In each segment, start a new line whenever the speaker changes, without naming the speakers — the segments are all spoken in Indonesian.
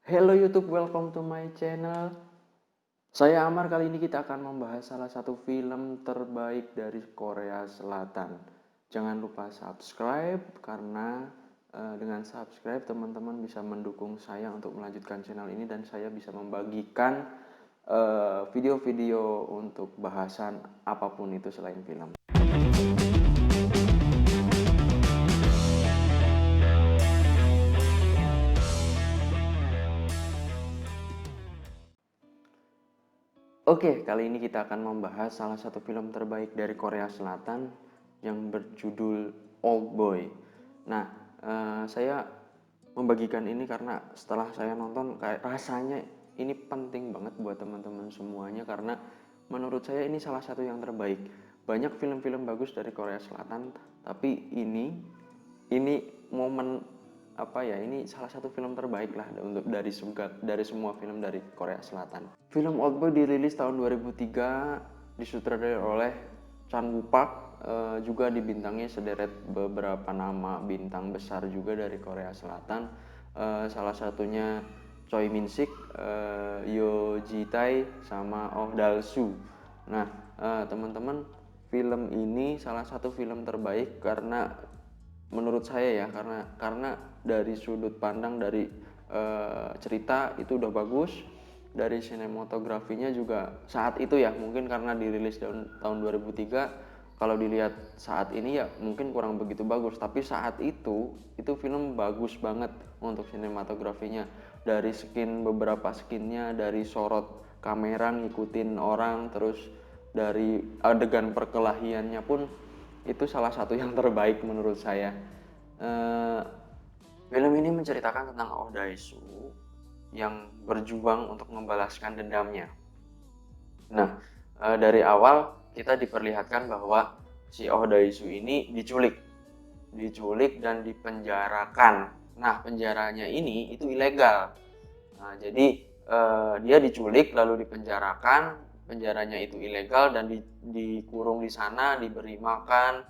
Hello YouTube, welcome to my channel. Saya Amar, kali ini kita akan membahas salah satu film terbaik dari Korea Selatan. Jangan lupa subscribe karena dengan subscribe teman-teman bisa mendukung saya untuk melanjutkan channel ini dan saya bisa membagikan video-video untuk bahasan apapun itu selain film. Oke, kali ini kita akan membahas salah satu film terbaik dari Korea Selatan yang berjudul Oldboy. Nah, saya membagikan ini karena setelah saya nonton kayak rasanya ini penting banget buat teman-teman semuanya karena menurut saya ini salah satu yang terbaik. Banyak film-film bagus dari Korea Selatan, tapi ini momen apa ya, ini salah satu film terbaik lah untuk dari semua film dari Korea Selatan. Film Oldboy dirilis tahun 2003, disutradarai oleh Chan Woo Park, juga dibintangi sederet beberapa nama bintang besar juga dari Korea Selatan, salah satunya Choi Min Sik, Yo Ji Tae, sama Oh Dal Soo. Nah, teman-teman, film ini salah satu film terbaik karena menurut saya ya, karena dari sudut pandang dari cerita itu udah bagus, dari sinematografinya juga saat itu ya, mungkin karena dirilis tahun 2003, kalau dilihat saat ini ya mungkin kurang begitu bagus, tapi saat itu film bagus banget untuk sinematografinya, dari beberapa skinnya, dari sorot kamera ngikutin orang, terus dari adegan perkelahiannya pun itu salah satu yang terbaik menurut saya. Uh, Film ini menceritakan tentang Oh Dae-soo yang berjuang untuk membalaskan dendamnya. Nah, dari awal kita diperlihatkan bahwa si Oh Dae-soo ini diculik dan dipenjarakan. Nah, penjaranya ini itu ilegal. Nah, jadi dia diculik lalu dipenjarakan, penjaranya itu ilegal dan dikurung di sana, diberi makan.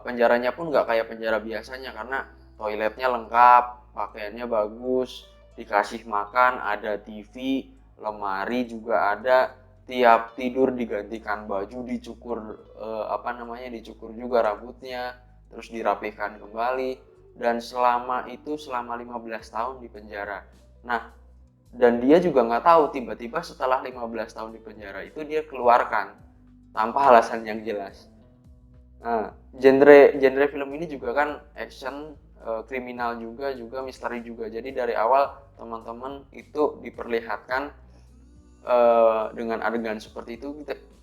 Penjaranya pun nggak kayak penjara biasanya karena toiletnya lengkap, pakaiannya bagus, dikasih makan, ada TV, lemari juga ada, tiap tidur digantikan baju, dicukur juga rambutnya, terus dirapihkan kembali, dan selama 15 tahun di penjara. Nah, dan dia juga nggak tahu, tiba-tiba setelah 15 tahun di penjara itu dia keluarkan tanpa alasan yang jelas. Nah, genre film ini juga kan action, kriminal juga misteri juga. Jadi dari awal teman-teman itu diperlihatkan dengan adegan seperti itu,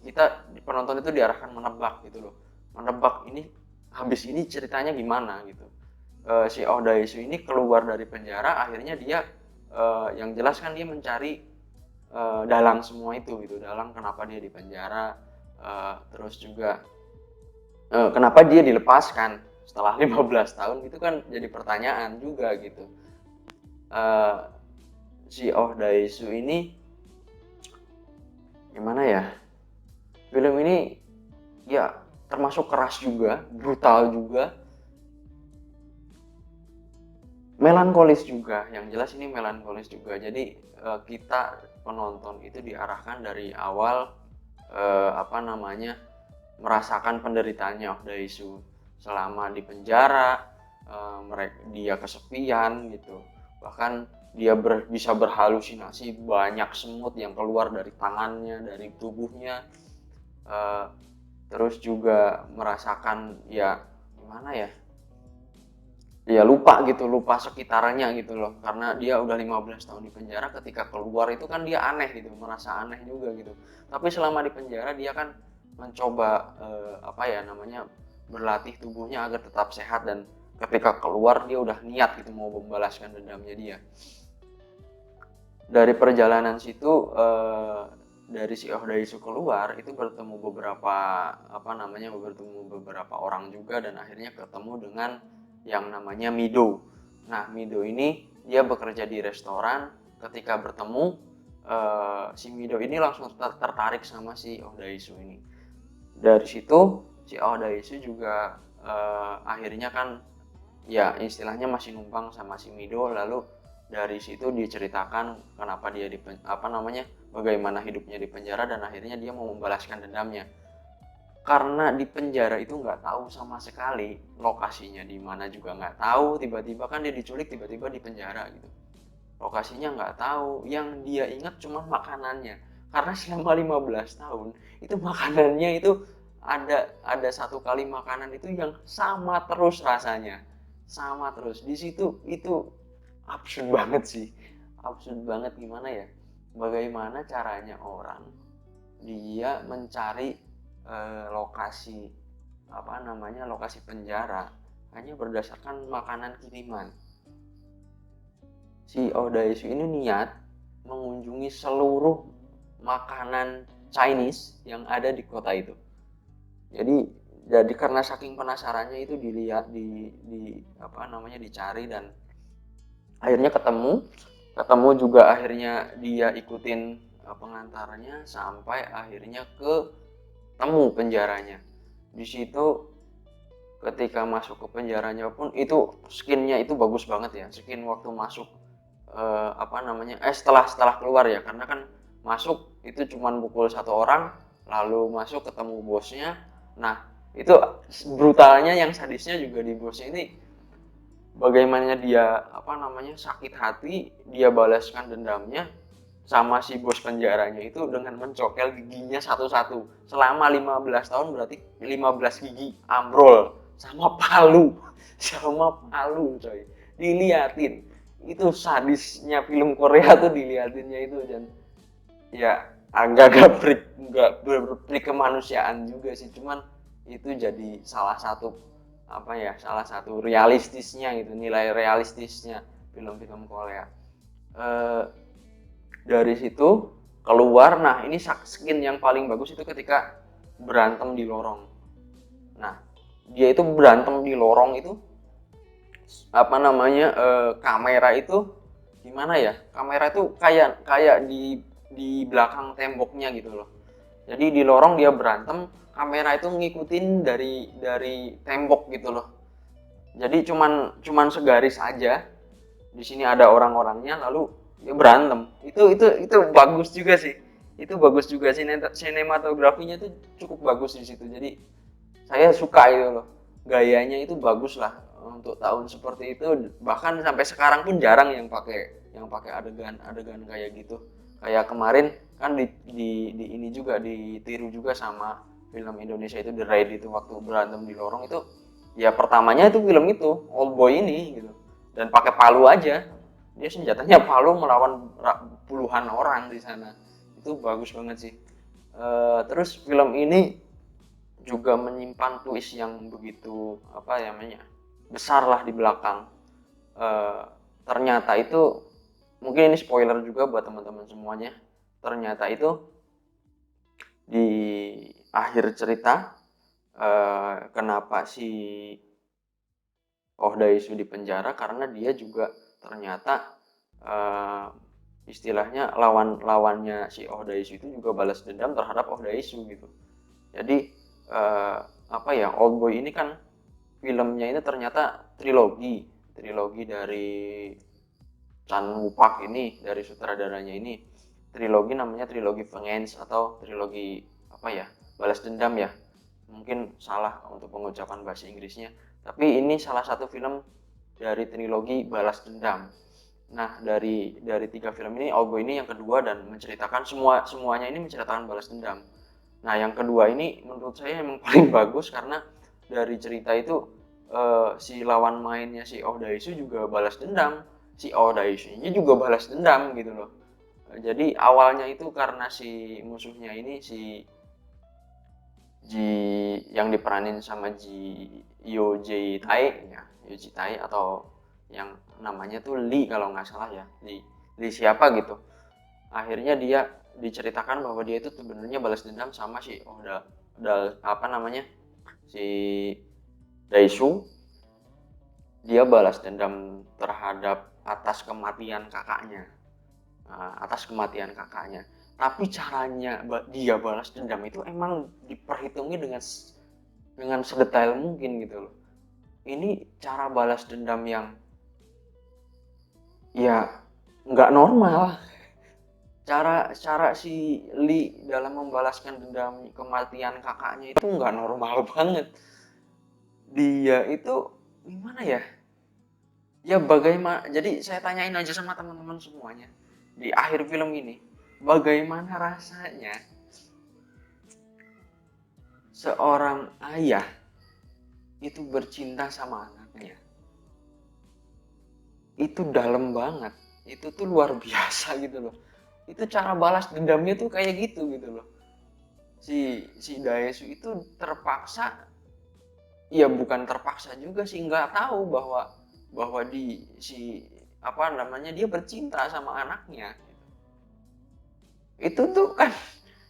kita penonton itu diarahkan menebak gitu loh, menebak ini habis ini ceritanya gimana gitu. Si Oh Dae-soo ini keluar dari penjara, akhirnya dia yang jelas kan dia mencari dalang semua itu gitu, dalang kenapa dia di penjara, terus juga kenapa dia dilepaskan setelah 15 tahun, itu kan jadi pertanyaan juga gitu. Si Oh Dae-soo ini gimana ya, film ini ya termasuk keras juga, brutal juga, melankolis juga. Yang jelas ini melankolis juga. Jadi kita penonton itu diarahkan dari awal merasakan penderitaannya Oh Dae-soo selama di penjara. Dia kesepian gitu, bahkan dia bisa berhalusinasi, banyak semut yang keluar dari tangannya, dari tubuhnya. Uh, Terus juga merasakan ya gimana ya lupa sekitarnya gitu loh, karena dia udah 15 tahun di penjara. Ketika keluar itu kan dia aneh gitu, merasa aneh juga gitu. Tapi selama di penjara dia kan mencoba berlatih tubuhnya agar tetap sehat, dan ketika keluar dia udah niat gitu mau membalaskan dendamnya dia. Dari perjalanan situ, dari si Oh Dae-soo keluar itu bertemu beberapa orang juga, dan akhirnya ketemu dengan yang namanya Mido. Nah, Mido ini dia bekerja di restoran. Ketika bertemu, si Mido ini langsung tertarik sama si Oh Dae-soo ini. Dari situ si Oh Dae-soo juga akhirnya kan ya istilahnya masih numpang sama si Mido, lalu Dari situ diceritakan kenapa dia bagaimana hidupnya di penjara dan akhirnya dia mau membalaskan dendamnya. Karena di penjara itu nggak tahu sama sekali lokasinya di mana juga nggak tahu, tiba-tiba kan dia diculik, tiba-tiba di penjara gitu. Lokasinya nggak tahu, yang dia ingat cuma makanannya. Karena selama 15 tahun itu makanannya itu ada satu kali makanan itu yang sama terus rasanya, sama terus. Di situ itu absurd banget sih, absurd banget. Gimana ya, bagaimana caranya orang dia mencari lokasi lokasi penjara hanya berdasarkan makanan kiriman. Si Odaesu ini niat mengunjungi seluruh makanan Chinese yang ada di kota itu. Jadi karena saking penasarannya itu dilihat dicari dan akhirnya ketemu juga, akhirnya dia ikutin pengantarnya sampai akhirnya ketemu penjaranya. Di situ ketika masuk ke penjaranya pun itu skinnya itu bagus banget ya, skin waktu masuk setelah keluar ya, karena kan masuk itu cuman pukul satu orang lalu masuk ketemu bosnya. Nah itu brutalnya, yang sadisnya juga di bosnya ini, bagaimana dia sakit hati, dia balaskan dendamnya sama si bos penjaranya itu dengan mencokel giginya satu-satu selama 15 tahun. Berarti 15 gigi ambrol sama palu coy, diliatin. Itu sadisnya film Korea tuh, diliatinnya itu. Dan ya agak nggak berperi kemanusiaan juga sih, cuman itu jadi salah satu realistisnya gitu, nilai realistisnya film-film Korea. Dari situ keluar, nah ini skin yang paling bagus itu ketika berantem di lorong. Nah dia itu berantem di lorong itu kamera itu gimana ya, kamera itu kayak di belakang temboknya gitu loh. Jadi di lorong dia berantem, kamera itu ngikutin dari tembok gitu loh. Jadi cuman segaris aja. Di sini ada orang-orangnya lalu ya berantem. Itu bagus juga sih. Itu bagus juga sih, sinematografinya tuh cukup bagus di situ. Jadi saya suka itu loh. Gayanya itu bagus lah untuk tahun seperti itu. Bahkan sampai sekarang pun jarang yang pakai adegan kayak gitu. Kayak kemarin kan di ini juga ditiru juga sama film Indonesia itu, The Raid itu, waktu berantem di lorong itu. Ya pertamanya itu film itu Old Boy ini gitu, dan pakai palu aja, dia senjatanya palu melawan puluhan orang di sana. Itu bagus banget sih. Terus film ini juga menyimpan twist yang begitu besar lah di belakang. Ternyata itu, mungkin ini spoiler juga buat teman-teman semuanya, ternyata itu di akhir cerita kenapa si Oh Daesu di penjara, karena dia juga ternyata istilahnya lawannya si Oh Daesu itu juga balas dendam terhadap Oh Daesu gitu. Jadi Old Boy ini kan filmnya ini ternyata trilogi dari Chan Woo Park ini, dari sutradaranya ini. Trilogi namanya trilogi Vengeance atau trilogi balas dendam ya. Mungkin salah untuk pengucapan bahasa Inggrisnya, tapi ini salah satu film dari trilogi balas dendam. Nah dari 3 film ini, Old Boy ini yang kedua dan menceritakan semuanya ini menceritakan balas dendam. Nah yang kedua ini menurut saya emang paling bagus, karena dari cerita itu si lawan mainnya si Oh Daesu juga balas dendam, si Oh Daesu nya juga balas dendam gitu loh. Jadi awalnya itu karena si musuhnya ini si Ji, yang diperanin sama Yo Ji Tai ya, Yo Ji Tai, atau yang namanya tuh Lee kalau nggak salah ya, Lee siapa gitu. Akhirnya dia diceritakan bahwa dia itu sebenarnya balas dendam sama si si Daesu. Dia balas dendam terhadap atas kematian kakaknya, tapi caranya dia balas dendam itu emang diperhitungin dengan sedetail mungkin gitu loh. Ini cara balas dendam yang ya nggak normal. Cara si Lee dalam membalaskan dendam kematian kakaknya itu nggak normal banget. Dia itu gimana ya? Ya bagaimana? Jadi saya tanyain aja sama teman-teman semuanya di akhir film ini, bagaimana rasanya seorang ayah itu bercinta sama anaknya? Itu dalam banget. Itu tuh luar biasa gitu loh. Itu cara balas dendamnya tuh kayak gitu loh. Si Daesu itu terpaksa, ya bukan terpaksa juga sih, nggak tahu bahwa bahwa di si apa namanya dia bercinta sama anaknya. Itu tuh kan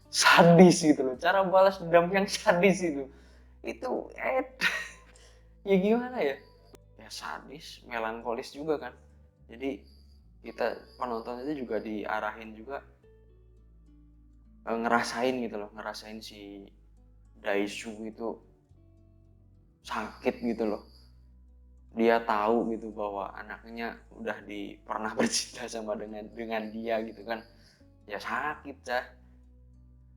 sadis gitu loh, cara balas dendam yang sadis itu ya gimana ya, ya sadis melankolis juga kan. Jadi kita penonton itu juga diarahin juga ngerasain gitu loh, ngerasain si Daishu itu sakit gitu loh. Dia tahu gitu bahwa anaknya udah pernah bercinta sama dengan dia gitu kan. Ya sakit cah,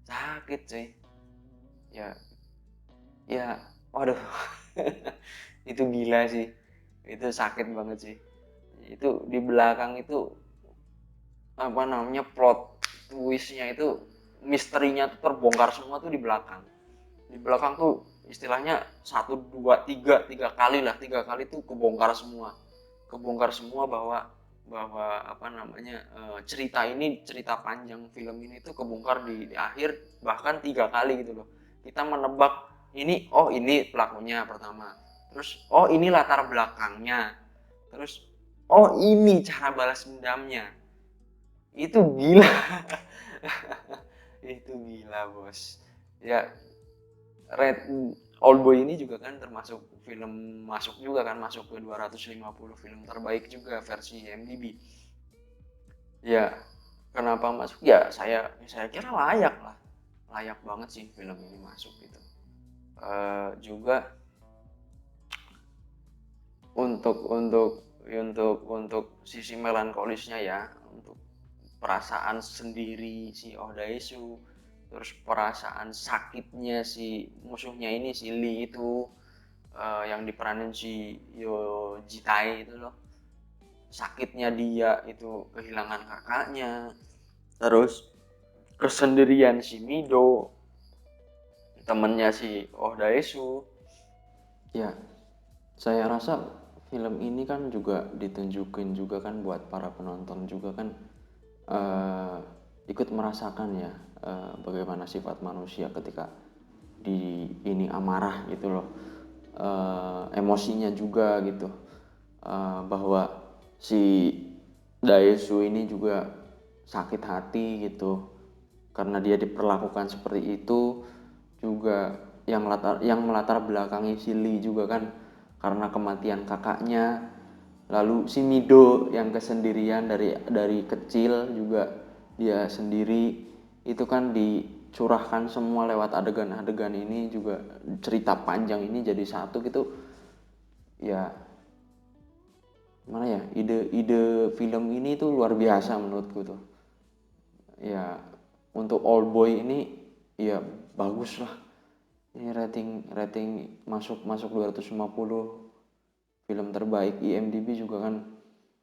sakit sih. Ya ya waduh. Itu gila sih, itu sakit banget sih. Itu di belakang itu apa namanya, plot twistnya itu, misterinya tuh terbongkar semua tuh di belakang. Di belakang tuh istilahnya satu dua tiga kali lah, tiga kali tuh kebongkar semua bahwa bahwa apa namanya, cerita ini, cerita panjang film ini tuh kebongkar di akhir, bahkan tiga kali gitu loh. Kita menebak ini, oh ini pelakunya pertama, terus oh ini latar belakangnya, terus oh ini cara balas dendamnya. Itu gila. Itu gila bos. Ya, Red Oldboy ini juga kan termasuk film, masuk juga kan, masuk ke 250 film terbaik juga versi IMDb. Ya, kenapa masuk? Ya saya kira layak lah. Layak banget sih film ini masuk gitu. Juga untuk sisi melankolisnya ya, untuk perasaan sendiri si Oh Daesu, terus perasaan sakitnya si musuhnya ini, si Lee itu, yang diperanin si Yo Jitai itu loh. Sakitnya dia itu kehilangan kakaknya, terus kesendirian si Mido, temennya si Oh Daesu. Ya, saya rasa film ini kan juga ditunjukin juga kan buat para penonton juga kan, eh, ikut merasakan ya, bagaimana sifat manusia ketika ini amarah gitu loh, emosinya juga gitu, bahwa si Daesu ini juga sakit hati gitu karena dia diperlakukan seperti itu juga, yang melatar belakangi si Lee juga kan karena kematian kakaknya. Lalu si Mido yang kesendirian dari kecil juga, dia sendiri itu kan dicurahkan semua lewat adegan-adegan ini juga, cerita panjang ini jadi satu gitu. Ya mana ya, ide film ini tuh luar biasa menurutku tuh. Ya untuk Old Boy ini ya bagus lah. Ini rating rating masuk masuk 250 film terbaik IMDb juga kan,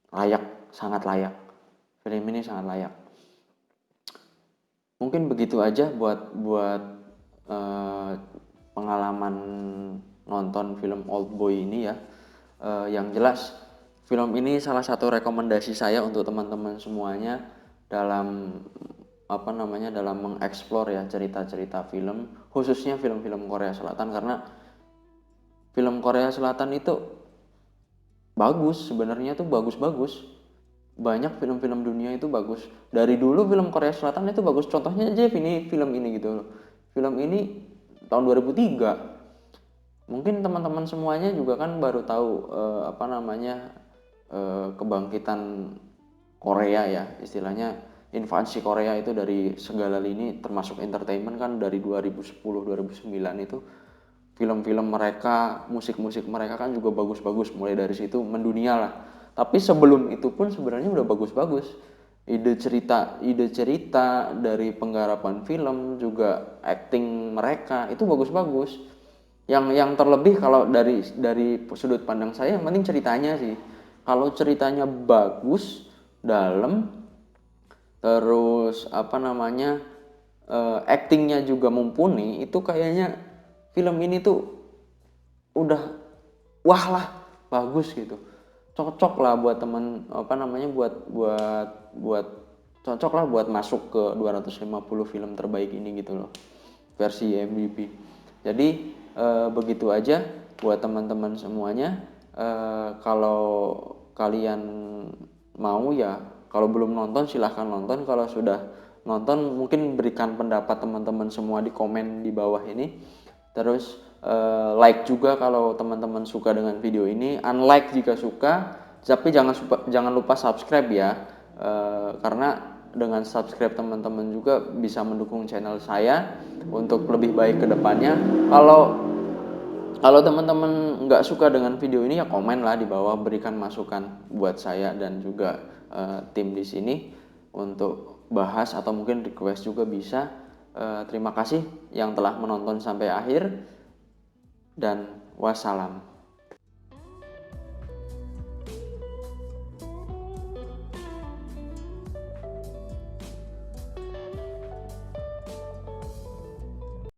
layak, sangat layak. Film ini sangat layak. Mungkin begitu aja buat buat eh, pengalaman nonton film Old Boy ini ya. Yang jelas film ini salah satu rekomendasi saya untuk teman-teman semuanya dalam apa namanya, dalam mengeksplor ya cerita-cerita film, khususnya film-film Korea Selatan, karena film Korea Selatan itu bagus sebenarnya, tuh bagus-bagus. Banyak film-film dunia itu bagus. Dari dulu film Korea Selatan itu bagus. Contohnya aja ini, film ini gitu loh. Film ini tahun 2003. Mungkin teman-teman semuanya juga kan baru tahu apa namanya, kebangkitan Korea ya, istilahnya invasi Korea itu dari segala lini termasuk entertainment kan, dari 2010 2009 itu film-film mereka, musik-musik mereka kan juga bagus-bagus, mulai dari situ mendunia lah. Tapi sebelum itu pun sebenarnya udah bagus-bagus. Ide cerita dari penggarapan film juga acting mereka itu bagus-bagus. Yang terlebih kalau dari sudut pandang saya yang penting ceritanya sih. Kalau ceritanya bagus, dalam, terus apa namanya, actingnya juga mumpuni, itu kayaknya film ini tuh udah wah lah, bagus gitu, cocok lah buat teman apa namanya, buat cocok lah buat masuk ke 250 film terbaik ini gitu loh, versi MVP. Jadi begitu aja buat teman-teman semuanya. Kalau kalian mau ya, kalau belum nonton silahkan nonton. Kalau sudah nonton mungkin berikan pendapat teman-teman semua di komen di bawah ini. Terus like juga kalau teman-teman suka dengan video ini, unlike jika suka, tapi jangan lupa subscribe ya. Karena dengan subscribe teman-teman juga bisa mendukung channel saya untuk lebih baik ke depannya. Kalau teman-teman nggak suka dengan video ini ya komen lah di bawah, berikan masukan buat saya dan juga tim di sini untuk bahas, atau mungkin request juga bisa. Terima kasih yang telah menonton sampai akhir dan wassalam.